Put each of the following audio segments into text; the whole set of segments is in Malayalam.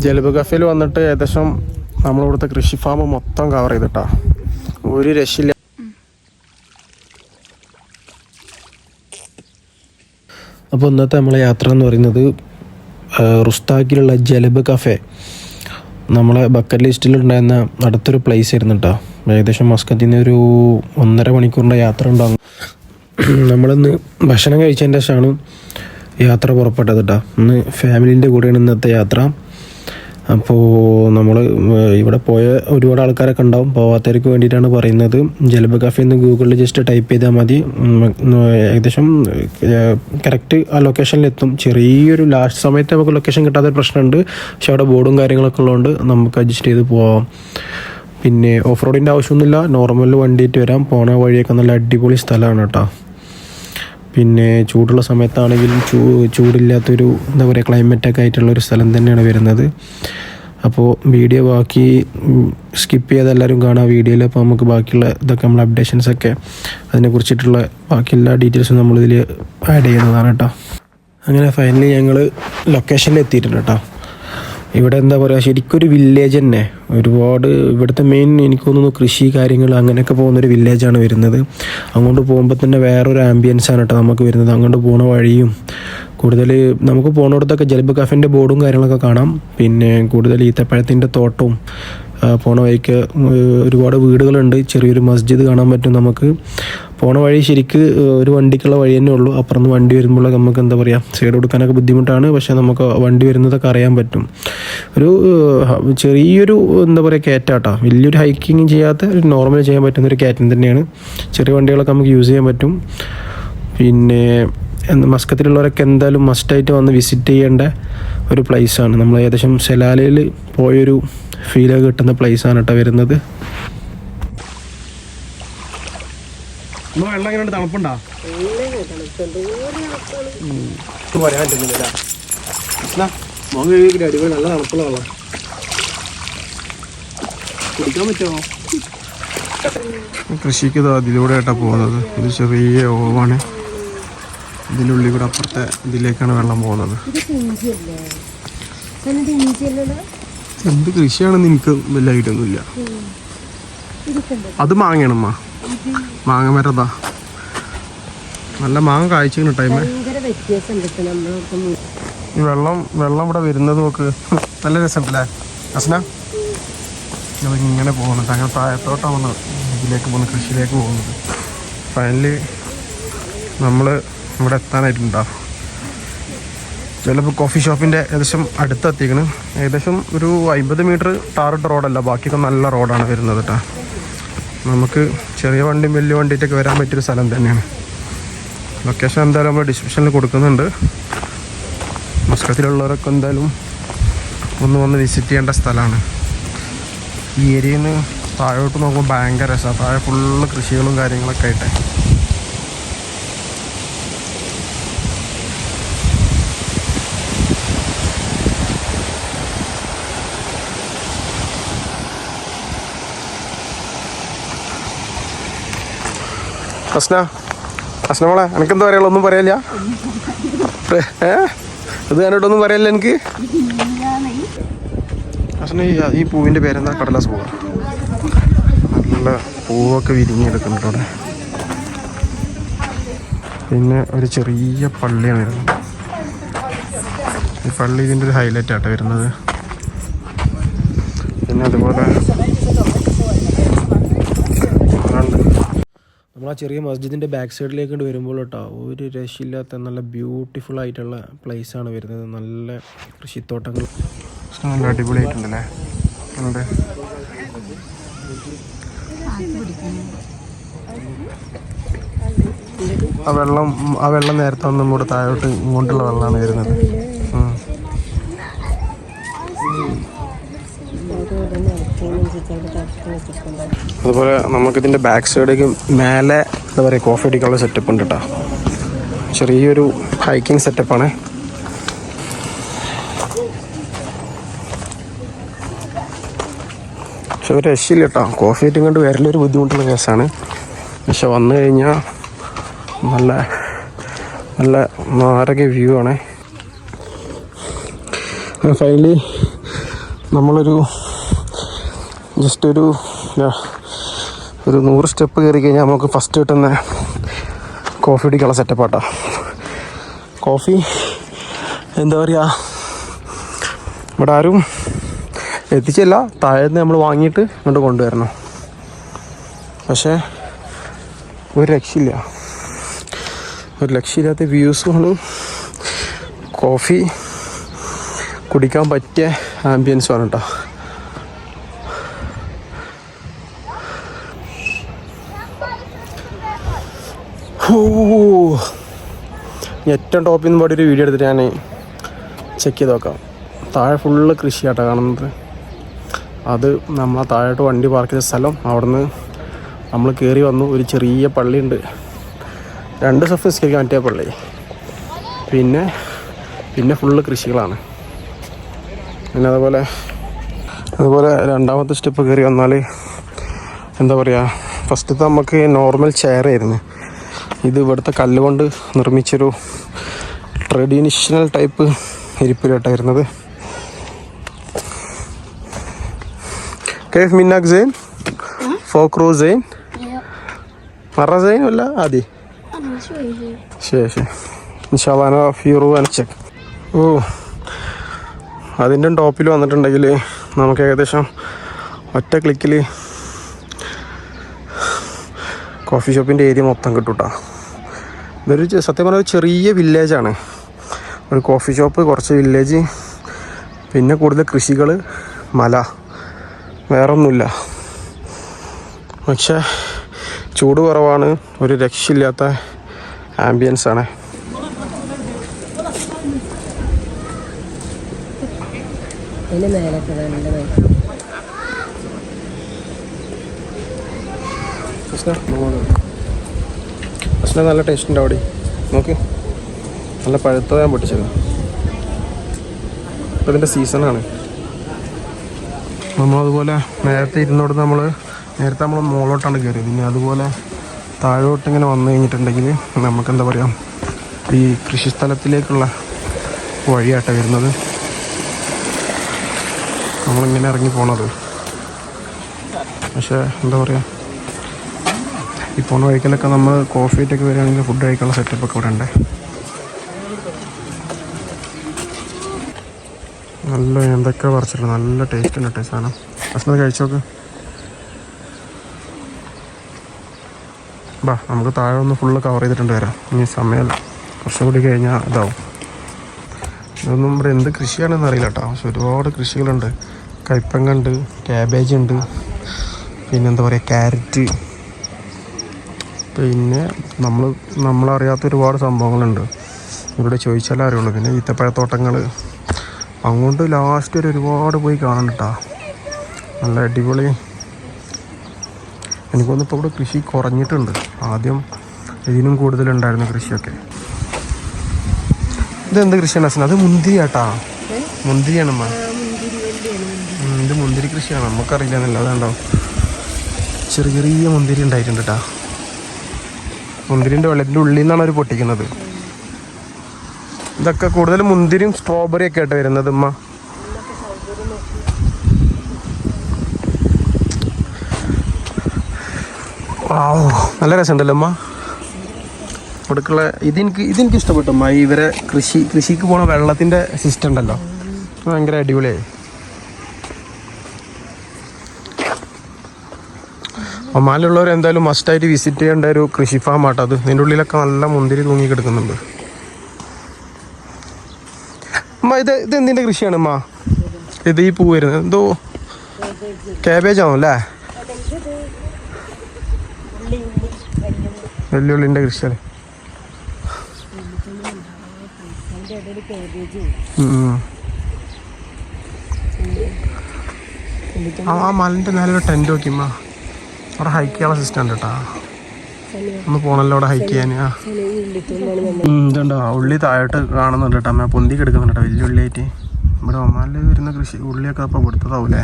ജലബ് കഫേയിൽ വന്നിട്ട് ഏകദേശം നമ്മളിവിടുത്തെ കൃഷി ഫാം മൊത്തം കവർ ചെയ്തിട്ടാ. ഒരു രക്ഷയില്ല. അപ്പോൾ ഇന്നത്തെ നമ്മളെ യാത്ര എന്ന് പറയുന്നത് റുസ്താക്കിലുള്ള ജലബ് കഫേ, നമ്മളെ ബക്കറ്റ് ലിസ്റ്റിലുണ്ടായിരുന്ന അടുത്തൊരു പ്ലേസ് ആയിരുന്നു കേട്ടോ. ഏകദേശം മസ്കത്തിൽ നിന്ന് ഒരു 1.5 മണിക്കൂറിൻ്റെ യാത്ര ഉണ്ടാകും. നമ്മളിന്ന് ഭക്ഷണം കഴിച്ചതിൻ്റെ ശേഷമാണ് യാത്ര പുറപ്പെട്ടത് കേട്ടോ. ഇന്ന് ഫാമിലീൻ്റെ കൂടെയാണ് ഇന്നത്തെ യാത്ര. അപ്പോൾ നമ്മൾ ഇവിടെ പോയ ഒരുപാട് ആൾക്കാരൊക്കെ ഉണ്ടാവും. പോവാത്തവർക്ക് വേണ്ടിയിട്ടാണ് പറയുന്നത്. ജലബ് കഫേ എന്ന് ഗൂഗിളിൽ ജസ്റ്റ് ടൈപ്പ് ചെയ്താൽ മതി. ഏകദേശം കറക്റ്റ് ആ ലൊക്കേഷനിലെത്തും. ചെറിയൊരു ലാസ്റ്റ് സമയത്ത് നമുക്ക് ലൊക്കേഷൻ കിട്ടാത്തൊരു പ്രശ്നമുണ്ട്. പക്ഷെ അവിടെ ബോർഡും കാര്യങ്ങളൊക്കെ ഉള്ളതുകൊണ്ട് നമുക്ക് അഡ്ജസ്റ്റ് ചെയ്ത് പോവാം. പിന്നെ ഓഫ് റോഡിൻ്റെ ആവശ്യമൊന്നുമില്ല, നോർമൽ വണ്ടിയിട്ട് വരാം. പോണ വഴിയൊക്കെ നല്ല അടിപൊളി സ്ഥലമാണ് കേട്ടോ. പിന്നെ ചൂടുള്ള സമയത്താണെങ്കിലും ചൂടില്ലാത്തൊരു എന്താ പറയുക ക്ലൈമറ്റൊക്കെ ആയിട്ടുള്ളൊരു സ്ഥലം തന്നെയാണ് വരുന്നത്. അപ്പോൾ വീഡിയോ ബാക്കി സ്കിപ്പ് ചെയ്ത് എല്ലാവരും കാണാം വീഡിയോയിൽ. അപ്പോൾ നമുക്ക് ബാക്കിയുള്ള ഇതൊക്കെ നമ്മൾ അപ്ഡേഷൻസൊക്കെ അതിനെക്കുറിച്ചിട്ടുള്ള ബാക്കി എല്ലാ ഡീറ്റെയിൽസും നമ്മളിതിൽ ആഡ് ചെയ്യുന്നതാണ് കേട്ടോ. അങ്ങനെ ഫൈനലി ഞങ്ങൾ ലൊക്കേഷനിൽ എത്തിയിട്ടുണ്ട് കേട്ടോ. ഇവിടെ എന്താ പറയുക, ശരിക്കൊരു വില്ലേജ് തന്നെ. ഒരുപാട് ഇവിടുത്തെ മെയിൻ എനിക്ക് തോന്നുന്നു കൃഷി കാര്യങ്ങൾ അങ്ങനെയൊക്കെ പോകുന്നൊരു വില്ലേജാണ് വരുന്നത്. അങ്ങോട്ട് പോകുമ്പോൾ തന്നെ വേറൊരു ആംബിയൻസാണ് കേട്ടോ നമുക്ക് വരുന്നത്. അങ്ങോട്ട് പോണ വഴിയും കൂടുതൽ നമുക്ക് പോണിടത്തൊക്കെ ജലബ് കഫേൻ്റെ ബോർഡും കാര്യങ്ങളൊക്കെ കാണാം. പിന്നെ കൂടുതൽ ഈത്തപ്പഴത്തിൻ്റെ തോട്ടവും പോണ വഴിക്ക് ഒരുപാട് വീടുകളുണ്ട്. ചെറിയൊരു മസ്ജിദ് കാണാൻ പറ്റും നമുക്ക്. പോണ വഴി ശരിക്ക് ഒരു വണ്ടിക്കുള്ള വഴി തന്നെ ഉള്ളൂ. അപ്പുറത്ത് വണ്ടി വരുമ്പോൾ നമുക്ക് എന്താ പറയുക സൈഡ് കൊടുക്കാനൊക്കെ ബുദ്ധിമുട്ടാണ്. പക്ഷേ നമുക്ക് വണ്ടി വരുന്നതൊക്കെ അറിയാൻ പറ്റും. ഒരു ചെറിയൊരു എന്താ പറയുക കയറ്റാട്ടോ, വലിയൊരു ഹൈക്കിങ് ചെയ്യാത്ത ഒരു നോർമൽ ചെയ്യാൻ പറ്റുന്നൊരു കയറ്റം തന്നെയാണ്. ചെറിയ വണ്ടികളൊക്കെ നമുക്ക് യൂസ് ചെയ്യാൻ പറ്റും. പിന്നെ മസ്കത്തിലുള്ളവരൊക്കെ എന്തായാലും മസ്റ്റായിട്ട് വന്ന് വിസിറ്റ് ചെയ്യേണ്ട ഒരു പ്ലേസാണ്. നമ്മൾ ഏകദേശം സെലാലയിൽ പോയൊരു ഫീലൊക്കെ കിട്ടുന്ന പ്ലേസാണ് കേട്ടോ വരുന്നത്. വെള്ളം എങ്ങനെ തണുപ്പുണ്ടോ? പറയാൻ പറ്റുന്നില്ല. അടിപൊളി നല്ല തണുപ്പുള്ള വെള്ളം കുടിക്കാൻ പറ്റുമോ? കൃഷിക്ക് അതിലൂടെ ആയിട്ടാണ് പോകുന്നത്. ഇത് ചെറിയ ഓവാണ്. ഇതിൻ്റെ ഉള്ളിൽ കൂടെ അപ്പുറത്തെ ഇതിലേക്കാണ് വെള്ളം പോകുന്നത്. എന്ത് കൃഷിയാണെന്ന് എനിക്ക് വലിയ ഐഡിയ ഒന്നുമില്ല. അത് മാങ്ങയാണമ്മ, മാങ്ങ മരതാ. നല്ല മാങ്ങ കായ്ച്ചിരുന്ന ടൈമ്. ഈ വെള്ളം ഇവിടെ വരുന്നത് നോക്ക്, നല്ല രസമുണ്ടല്ലേ അസ്ന? ഇങ്ങനെ പോകുന്നത് അങ്ങനെ താഴത്തോട്ടാണ് ഇതിലേക്ക് പോകുന്നത്, കൃഷിയിലേക്ക് പോകുന്നത്. ഫൈനലി നമ്മൾ ഇവിടെ എത്താനായിട്ടുണ്ടാവും. ചിലപ്പോൾ കോഫി ഷോപ്പിൻ്റെ ഏകദേശം അടുത്തെത്തിക്കണം. ഏകദേശം ഒരു 50 മീറ്റർ ടാറിട്ട റോഡല്ല, ബാക്കിയൊക്കെ നല്ല റോഡാണ് വരുന്നത് കേട്ടോ. നമുക്ക് ചെറിയ വണ്ടിയും വലിയ വണ്ടിയിട്ടൊക്കെ വരാൻ പറ്റിയൊരു സ്ഥലം തന്നെയാണ്. ലൊക്കേഷൻ എന്തായാലും നമ്മൾ ഡിസ്ക്രിപ്ഷനിൽ കൊടുക്കുന്നുണ്ട്. മസ്കത്തിലുള്ളവരൊക്കെ എന്തായാലും ഒന്ന് വന്ന് വിസിറ്റ് ചെയ്യേണ്ട സ്ഥലമാണ്. ഈ ഏരിയയിൽ നിന്ന് താഴോട്ട് നോക്കുമ്പോൾ ഭയങ്കര രസമാണ്. താഴെ ഫുള്ള് കൃഷികളും കാര്യങ്ങളൊക്കെ ആയിട്ട്. അസ്ന മോളെ എനിക്കെന്താ പറയാനുള്ള? ഒന്നും പറയല്ല. ഇത് കണ്ടിട്ടൊന്നും പറയല്ല എനിക്ക്. അസ്ന ഈ പൂവിൻ്റെ പേരെന്താ? കടലാസ് പൂവ്. നല്ല പൂവൊക്കെ വിരിഞ്ഞെടുക്കുന്നുണ്ട് അവിടെ. പിന്നെ ഒരു ചെറിയ പള്ളിയാണ് വരുന്നത്. ഈ പള്ളി ഇതിൻ്റെ ഒരു ഹൈലൈറ്റ് ആട്ടോ വരുന്നത്. പിന്നെ അതുപോലെ നമ്മൾ ആ ചെറിയ മസ്ജിദിൻ്റെ ബാക്ക് സൈഡിലേക്ക് വരുമ്പോൾ കേട്ടോ ഒരു രക്ഷയില്ലാത്ത നല്ല ബ്യൂട്ടിഫുൾ ആയിട്ടുള്ള പ്ലേസാണ് വരുന്നത്. നല്ല കൃഷിത്തോട്ടങ്ങൾ നല്ല അടിപൊളിയായിട്ടുണ്ടല്ലേ. ആ വെള്ളം നേരത്തെ വന്ന് നമ്മുടെ താഴോട്ട് ഇങ്ങോട്ടുള്ള വെള്ളമാണ് വരുന്നത്. അതുപോലെ നമുക്കിതിൻ്റെ ബാക്ക് സൈഡേക്ക് മേലെ എന്താ പറയുക കോഫി അടിക്കാനുള്ള സെറ്റപ്പ് ഉണ്ട് കേട്ടോ. ചെറിയൊരു ഹൈക്കിംഗ് സെറ്റപ്പാണ്. പക്ഷെ ഒരു രക്ഷയില്ല കേട്ടോ. കോഫി ആയിട്ട് ഇങ്ങോട്ട് വരലൊരു ബുദ്ധിമുട്ടുള്ള കേസാണ്. പക്ഷെ വന്നു കഴിഞ്ഞാൽ നല്ല നല്ല ആരോഗ്യ വ്യൂ ആണ്. ഫൈനലി നമ്മളൊരു ജസ്റ്റ് ഒരു 100 സ്റ്റെപ്പ് കയറി കഴിഞ്ഞാൽ നമുക്ക് ഫസ്റ്റ് കിട്ടുന്ന കോഫി കുടിക്കാനുള്ള സെറ്റപ്പാട്ടാ. കോഫി എന്താ പറയുക, ഇവിടെ ആരും എത്തിച്ചില്ല, താഴേന്ന് നമ്മൾ വാങ്ങിയിട്ട് ഇങ്ങോട്ട് കൊണ്ടുവരണം. പക്ഷേ ഒരു രക്ഷയില്ലാത്ത വ്യൂസുകളും കോഫി കുടിക്കാൻ പറ്റിയ ആംബിയൻസുമാണ് കേട്ടോ. ഏറ്റവും ടോപ്പിൽ നിന്ന് പാടി ഒരു വീഡിയോ എടുത്തിട്ട് ഞാൻ ചെക്ക് ചെയ്ത് നോക്കാം. താഴെ ഫുള്ള് കൃഷിയാട്ടോ കാണുന്നത്. അത് നമ്മളാ താഴോട്ട് വണ്ടി പാർക്ക് ചെയ്ത സ്ഥലം. അവിടുന്ന് നമ്മൾ കയറി വന്നു. ഒരു ചെറിയ പള്ളിയുണ്ട്, 2 സ്റ്റെപ്പ് നിസ്കരിക്കാൻ പറ്റിയ പള്ളി. പിന്നെ ഫുള്ള് കൃഷികളാണ്. പിന്നെ അതുപോലെ രണ്ടാമത്തെ സ്റ്റെപ്പ് കയറി വന്നാൽ എന്താ പറയുക, ഫസ്റ്റത്തെ നമുക്ക് നോർമൽ ചെയറായിരുന്നു. ഇത് ഇവിടുത്തെ കല്ലുകൊണ്ട് നിർമ്മിച്ചൊരു ട്രഡീഷണൽ ടൈപ്പ് ഇരിപ്പിലോട്ടായിരുന്നത്. كيف منك زين؟ فوق زين؟ مرة زين ولا عادي؟ أنا شوي شيء إن شاء الله أنا في روح أنشك. അതിൻ്റെ ടോപ്പിൽ വന്നിട്ടുണ്ടെങ്കിൽ നമുക്ക് ഏകദേശം ഒറ്റ ക്ലിക്കിൽ കോഫി ഷോപ്പിൻ്റെ ഏരിയ മൊത്തം കിട്ടും കേട്ടോ. ഇതൊരു സത്യം പറഞ്ഞാൽ ഒരു ചെറിയ വില്ലേജാണ്. ഒരു കോഫി ഷോപ്പ്, കുറച്ച് വില്ലേജ്, പിന്നെ കൂടുതൽ കൃഷികൾ, മല, വേറൊന്നുമില്ല. പക്ഷേ ചൂട് കുറവാണ്, ഒരു രക്ഷയില്ലാത്ത ആംബിയൻസാണ്. നല്ല ടേസ്റ്റ് ഉണ്ട് അവിടെ. നോക്ക്, നല്ല പഴുത്ത ഞാൻ പൊട്ടിച്ചത്. ഇപ്പം ഇതിൻ്റെ സീസണാണ്. നമ്മളതുപോലെ നേരത്തെ ഇരുന്നോട് നമ്മൾ മുകളിലോട്ടാണ് കയറിയത്. പിന്നെ അതുപോലെ താഴോട്ട് ഇങ്ങനെ വന്നു കഴിഞ്ഞിട്ടുണ്ടെങ്കിൽ നമുക്കെന്താ പറയുക, ഈ കൃഷിസ്ഥലത്തിലേക്കുള്ള വഴിയാട്ടാണ് വരുന്നത്. നമ്മളിങ്ങനെ ഇറങ്ങി പോണത്. പക്ഷേ എന്താ പറയുക, ഈ പോണ വഴിക്കലൊക്കെ നമ്മൾ കോഫി ആയിട്ടൊക്കെ വരികയാണെങ്കിൽ ഫുഡ് കഴിക്കാനുള്ള സെറ്റപ്പൊക്കെ ഇവിടെ ഉണ്ട്. നല്ല എന്തൊക്കെ പറിച്ചിട്ടുണ്ട്, നല്ല ടേസ്റ്റ് ഉണ്ട് കേട്ടോ സാധനം. ഭക്ഷണം കഴിച്ചോക്ക്. നമുക്ക് താഴെ ഒന്ന് ഫുള്ള് കവർ ചെയ്തിട്ടുണ്ട് വരാം. ഇനി സമയമല്ല, കുറച്ചും കൂടി കഴിഞ്ഞാൽ ഇതാവും. ഇതൊന്നും ഇവിടെ എന്ത് കൃഷിയാണെന്ന് അറിയില്ല കേട്ടോ. പക്ഷെ ഒരുപാട് കൃഷികളുണ്ട്. കയ്പങ്ങ ഉണ്ട്, ക്യാബേജ് ഉണ്ട്, പിന്നെന്താ പറയുക, ക്യാരറ്റ്, പിന്നെ നമ്മളറിയാത്ത ഒരുപാട് സംഭവങ്ങളുണ്ട്. ഇവിടെ ചോദിച്ചാലേ അറിയുള്ളൂ. പിന്നെ ഈത്തപ്പഴത്തോട്ടങ്ങൾ അങ്ങോട്ട് ലാസ്റ്റ് വരെ ഒരുപാട് പോയി കാണണം കേട്ടോ. നല്ല അടിപൊളി. എനിക്കൊന്നും ഇപ്പോൾ ഇവിടെ കൃഷി കുറഞ്ഞിട്ടുണ്ട്. ആദ്യം ഇതിനും കൂടുതലുണ്ടായിരുന്നു കൃഷിയൊക്കെ. ഇതെന്ത് കൃഷിയാണ് അച്ഛൻ? അത് മുന്തിരി കേട്ടാ, മുന്തിരിയാണമ്മ. ഇത് മുന്തിരി കൃഷിയാണ്, നമുക്കറിയില്ല എന്നല്ല. അതുണ്ടാവും, ചെറിയ ചെറിയ മുന്തിരി ഉണ്ടായിട്ടുണ്ട് കേട്ടാ. മുന്തിരിൻ്റെ വെള്ളത്തിൻ്റെ ഉള്ളിൽ നിന്നാണ് അവർ പൊട്ടിക്കുന്നത്. ഇതൊക്കെ കൂടുതലും മുന്തിരിയും സ്ട്രോബെറി ഒക്കെ ആയിട്ട് വരുന്നത് ഉമ്മ. നല്ല രസമുണ്ടല്ലോ അമ്മ. ഇവിടേക്കുള്ള ഇതെനിക്ക് ഇഷ്ടപ്പെട്ടു അമ്മ. ഇവരെ കൃഷിക്ക് പോണ വെള്ളത്തിൻ്റെ സിസ്റ്റം ഉണ്ടല്ലോ, ഭയങ്കര അടിപൊളിയായി. ഒമാനിലുള്ളവർ എന്തായാലും മസ്റ്റായിട്ട് വിസിറ്റ് ചെയ്യേണ്ട ഒരു കൃഷി ഫാം ആട്ടോ അത്. ഇതിൻ്റെ ഉള്ളിലൊക്കെ നല്ല മുന്തിരി തൂങ്ങി കിടക്കുന്നുണ്ട്. അമ്മ ഇത് എന്തിൻ്റെ കൃഷിയാണ് അമ്മ? ഇത് ഈ പൂ വരുന്നത് എന്തോ ക്യാബേജ് ആണോ അല്ലേ? വെല്ലുള്ളിൻ്റെ കൃഷിയല്ലേ? ആ മലൻ്റെ നേരെ ഒരു ടെൻറ്റ് നോക്കിയമ്മ. അവിടെ ഹൈക്ക് ചെയ്യാനുള്ള സിസ്റ്റം ഉണ്ട് കേട്ടോ. ഒന്ന് പോണല്ലോ അവിടെ ഹൈക്ക് ചെയ്യാൻ. ഇതുണ്ടോ ഉള്ളി താഴോട്ട് കാണുന്നുണ്ട് കേട്ടോ അമ്മ, പൊന്തി കിടക്കുന്നുണ്ട് കേട്ടോ വലിയ ഉള്ളിയായിട്ട്. ഇവിടെ ഒമാനിൽ വരുന്ന കൃഷി ഉള്ളിയൊക്കെ അപ്പം കൊടുത്തതാവൂലേ?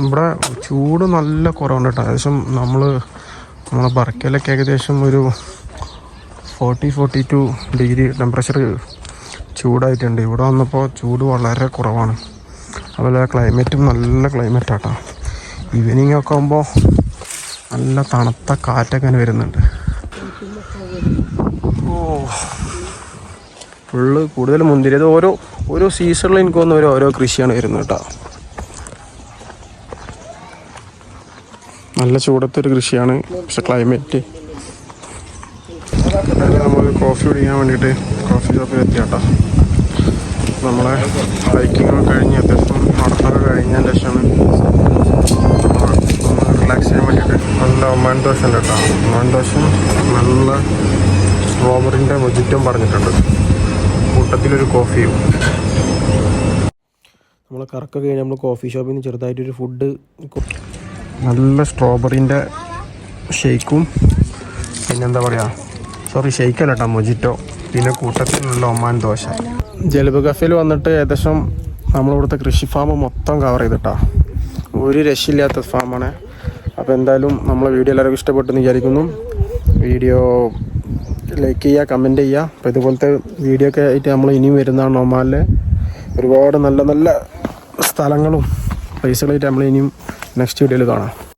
ഇവിടെ ചൂട് നല്ല കുറവുണ്ട് കേട്ടോ. ഏകദേശം നമ്മൾ നമ്മളെ ബർക്കയിലൊക്കെ ഏകദേശം ഒരു 42 ഡിഗ്രി ടെമ്പറേച്ചർ ചൂടായിട്ടുണ്ട്. ഇവിടെ വന്നപ്പോൾ ചൂട് വളരെ കുറവാണ്. അതുപോലെ ക്ലൈമറ്റും നല്ല ക്ലൈമറ്റാട്ടോ. ഈവനിങ് ഒക്കെ ആകുമ്പോൾ നല്ല തണുത്ത കാറ്റൊക്കെ വരുന്നുണ്ട്. ഫുള്ള് കൂടുതൽ മുന്തിരി. അത് ഓരോ സീസണിൽ എനിക്ക് തോന്നുന്ന ഓരോ കൃഷിയാണ് വരുന്നത് കേട്ടോ. നല്ല ചൂടത്തൊരു കൃഷിയാണ്. പക്ഷെ ക്ലൈമറ്റ് നമ്മൾ കോഫി കുടിക്കാൻ വേണ്ടിയിട്ട് കോഫി ഷോപ്പിൽ എത്തി കേട്ടോ. നമ്മളെ ഹൈക്കിങ് കഴിഞ്ഞ് അത്യാവശ്യം നടത്തൊക്കെ കഴിഞ്ഞതിന് ശേഷമാണ് റിലാക്സ് ചെയ്യാൻ വേണ്ടിയിട്ട് നല്ല ഒമാൻ ദോശ ഉണ്ട് കേട്ടോ. ഒമാൻ ദോശ നല്ല സ്ട്രോബെറിൻ്റെ മൊജിറ്റും പറഞ്ഞിട്ടുണ്ട്. കൂട്ടത്തിലൊരു കോഫിയും. നമ്മൾ കറക്കം കഴിഞ്ഞ് നമ്മൾ കോഫി ഷോപ്പിൽ നിന്ന് ചെറുതായിട്ടൊരു ഫുഡ്, നല്ല സ്ട്രോബെറിൻ്റെ ഷെയ്ക്കും പിന്നെന്താ പറയുക, ഷെയ്ക്കല്ല കേട്ടോ, മൊജിറ്റോ, പിന്നെ കൂട്ടത്തിലുള്ള ഒമാൻ ദോശ. ജലബ് കഫേയിൽ വന്നിട്ട് ഏകദേശം നമ്മളിവിടുത്തെ കൃഷി ഫാം മൊത്തം കവർ ചെയ്തിട്ടാ. ഒരു രക്ഷയില്ലാത്ത ഫാമാണ്. അപ്പോൾ എന്തായാലും നമ്മളെ വീഡിയോ എല്ലാവർക്കും ഇഷ്ടപ്പെട്ടെന്ന് വിചാരിക്കുന്നു. വീഡിയോ ലൈക്ക് ചെയ്യുക, കമൻറ്റ് ചെയ്യുക. അപ്പോൾ ഇതുപോലത്തെ വീഡിയോ ഒക്കെ ആയിട്ട് നമ്മൾ ഇനിയും വരുന്നതാണ്. ഒമാനിലെ ഒരുപാട് നല്ല നല്ല സ്ഥലങ്ങളും പ്ലേസുകളായിട്ട് നമ്മൾ ഇനിയും നെക്സ്റ്റ് വീഡിയോയിൽ കാണാം.